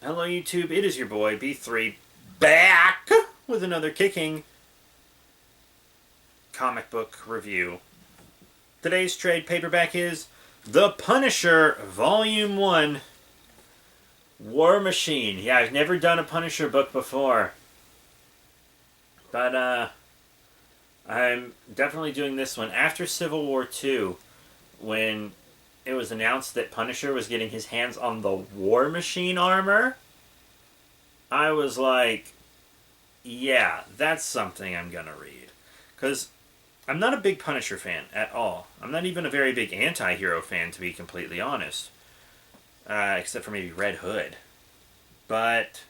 Hello YouTube, it is your boy B3 back with another kicking comic book review. Today's trade paperback is The Punisher Volume 1 War Machine. Yeah, I've never done a Punisher book before. But I'm definitely doing this one after Civil War II, when it was announced that Punisher was getting his hands on the War Machine armor. I was like, yeah, that's something I'm gonna read. Because I'm not a big Punisher fan at all. I'm not even a very big anti-hero fan, to be completely honest. Except for maybe Red Hood. But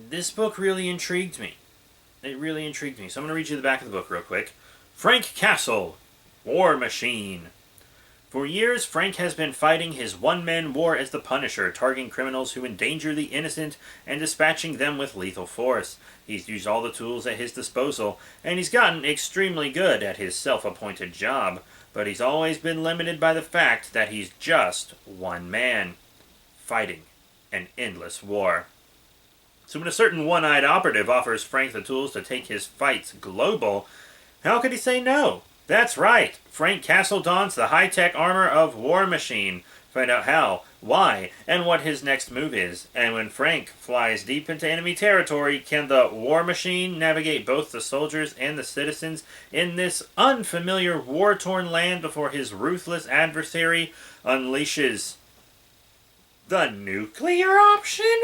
this book really intrigued me. It really intrigued me. So I'm going to read you the back of the book real quick. Frank Castle, War Machine. For years, Frank has been fighting his one-man war as the Punisher, targeting criminals who endanger the innocent and dispatching them with lethal force. He's used all the tools at his disposal, and he's gotten extremely good at his self-appointed job, but he's always been limited by the fact that he's just one man, fighting an endless war. So when a certain one-eyed operative offers Frank the tools to take his fights global, how could he say no? That's right, Frank Castle dons the high-tech armor of War Machine. Find out how, why, and what his next move is. And when Frank flies deep into enemy territory, can the War Machine navigate both the soldiers and the citizens in this unfamiliar war-torn land before his ruthless adversary unleashes the nuclear option?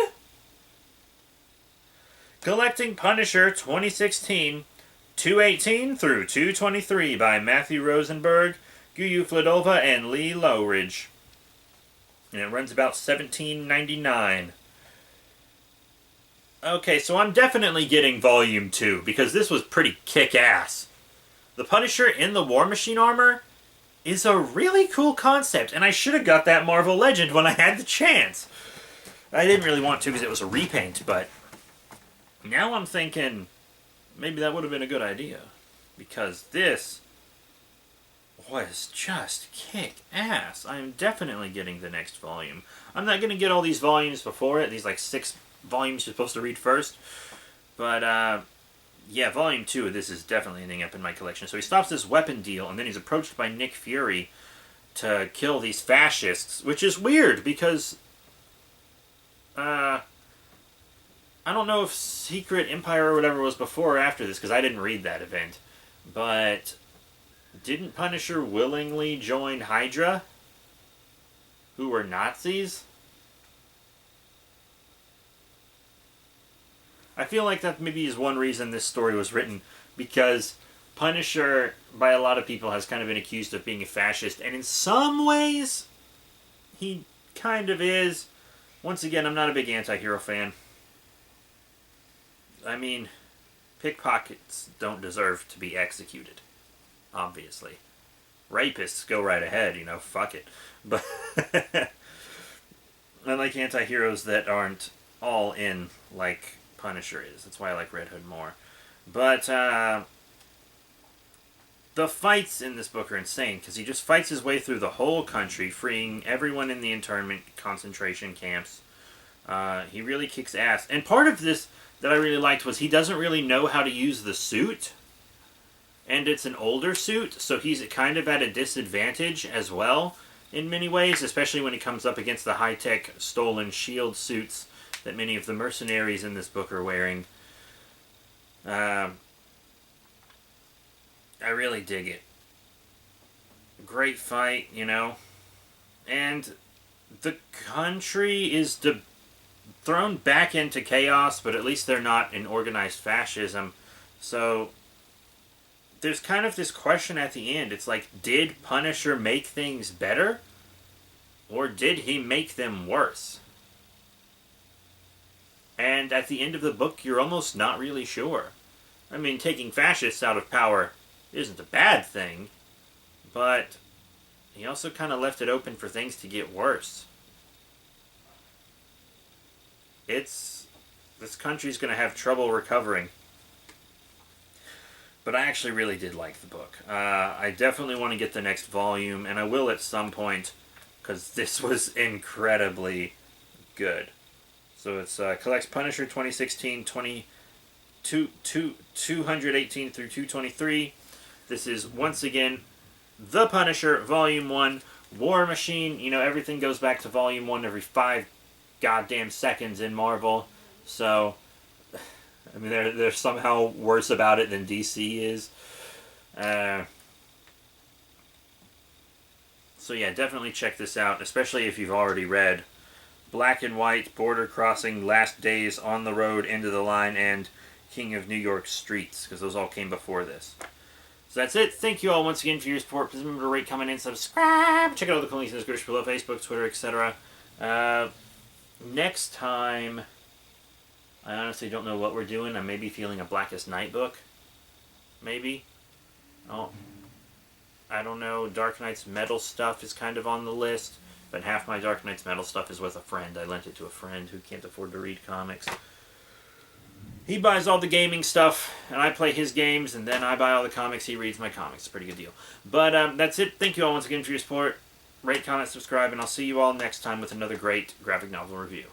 Collecting Punisher 2016, 218 through 223 by Matthew Rosenberg, Guyu Fladova, and Lee Lowridge. And it runs about $17.99. Okay, so I'm definitely getting Volume 2, because this was pretty kick-ass. The Punisher in the War Machine armor is a really cool concept, and I should have got that Marvel Legend when I had the chance. I didn't really want to because it was a repaint, but now I'm thinking maybe that would have been a good idea, because this was just kick-ass. I'm definitely getting the next volume. I'm not going to get all these volumes before it, these like 6 volumes you're supposed to read first, but yeah, Volume 2 of this is definitely ending up in my collection. So he stops this weapon deal, and then he's approached by Nick Fury to kill these fascists, which is weird, because I don't know if Secret Empire or whatever was before or after this, because I didn't read that event. But didn't Punisher willingly join Hydra, who were Nazis? I feel like that maybe is one reason this story was written, because Punisher, by a lot of people, has kind of been accused of being a fascist, and in some ways, he kind of is. Once again, I'm not a big anti-hero fan. I mean, pickpockets don't deserve to be executed, obviously. Rapists, go right ahead, fuck it. But I like anti-heroes that aren't all in like Punisher is. That's why I like Red Hood more. But the fights in this book are insane, because he just fights his way through the whole country, freeing everyone in the internment concentration camps. He really kicks ass. And part of this that I really liked was he doesn't really know how to use the suit. And it's an older suit, so he's kind of at a disadvantage as well in many ways, especially when he comes up against the high-tech stolen shield suits that many of the mercenaries in this book are wearing. I really dig it. Great fight, And the country is thrown back into chaos, but at least they're not in organized fascism. So there's kind of this question at the end. It's like, did Punisher make things better? Or did he make them worse? And at the end of the book, you're almost not really sure. I mean, taking fascists out of power isn't a bad thing, but he also kind of left it open for things to get worse. This country's going to have trouble recovering. But I actually really did like the book. I definitely want to get the next volume, and I will at some point, because this was incredibly good. So it's collects Punisher 2016, 218 through 223. This is, once again, The Punisher, Volume 1, War Machine. You know, everything goes back to Volume 1 every 5 goddamn seconds in Marvel. So, I mean, they're somehow worse about it than DC is. So yeah, definitely check this out, especially if you've already read Black and White, Border Crossing, Last Days, On the Road, Into the Line, and King of New York Streets, because those all came before this. So that's it. Thank you all once again for your support. Please remember to rate, comment, and subscribe. Check out all the cool links in the description below, Facebook, Twitter, etc. Next time, I honestly don't know what we're doing. I may be feeling a Blackest Night book. Maybe. Oh, I don't know. Dark Knight's Metal stuff is kind of on the list, but half my Dark Knight's Metal stuff is with a friend. I lent it to a friend who can't afford to read comics. He buys all the gaming stuff, and I play his games, and then I buy all the comics. He reads my comics. It's a pretty good deal. But that's it. Thank you all once again for your support. Rate, comment, subscribe, and I'll see you all next time with another great graphic novel review.